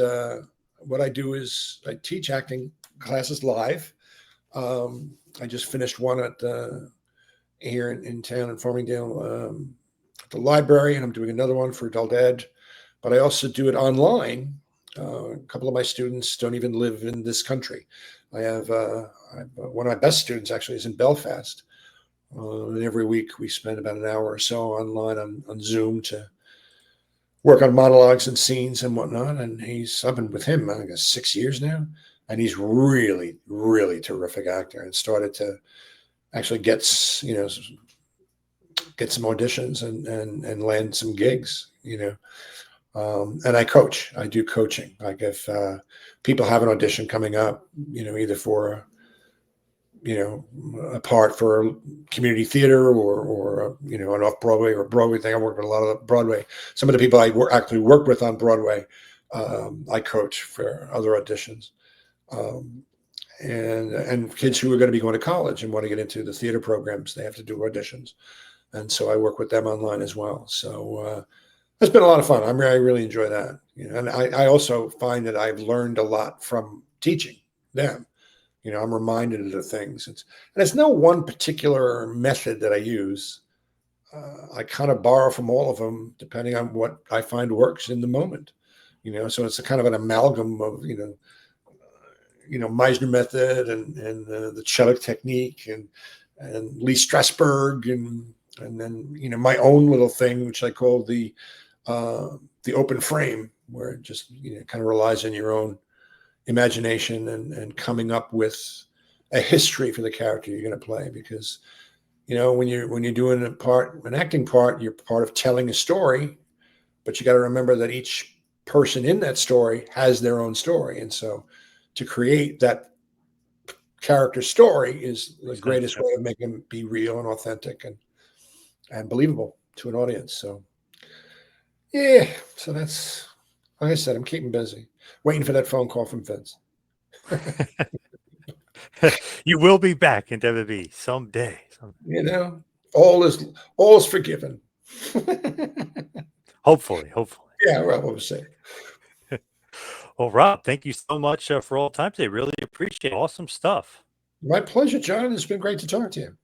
what I do is I teach acting classes live. I just finished one at here in town in Farmingdale at the library, and I'm doing another one for adult ed. But I also do it online. A couple of my students don't even live in this country. I have one of my best students actually is in Belfast. And every week we spend about an hour or so online on Zoom to work on monologues and scenes and whatnot. And I've been with him, I guess, 6 years now. And he's really, really terrific actor, and started to actually get some auditions and land some gigs, and I coach. I do coaching. Like if people have an audition coming up, either for a part for community theater or an off-Broadway or Broadway thing. I work with a lot of Broadway. Some of the people I actually work with on Broadway, I coach for other auditions. And kids who are going to be going to college and want to get into the theater programs, they have to do auditions. And so I work with them online as well. So it's been a lot of fun. I really enjoy that. And I also find that I've learned a lot from teaching them. I'm reminded of the things. And it's no one particular method that I use. I kind of borrow from all of them, depending on what I find works in the moment. So it's a kind of an amalgam of, Meisner method and the 𝐤𝐷𝐿 technique and Lee Strasberg and then my own little thing, which I call the open frame, where it just kind of relies on your own imagination and coming up with a history for the character you're going to play. Because when you're doing an acting part, you're part of telling a story, but you got to remember that each person in that story has their own story, and so to create that character story is the greatest way of making it be real and authentic and believable to an audience. So so that's, like I said, I'm keeping busy, waiting for that phone call from Vince. You will be back in WWE someday. All is forgiven. Hopefully. Yeah, well, we'll see. Well, Rob, thank you so much for all the time today. Really appreciate it. Awesome stuff. My pleasure, John. It's been great to talk to you.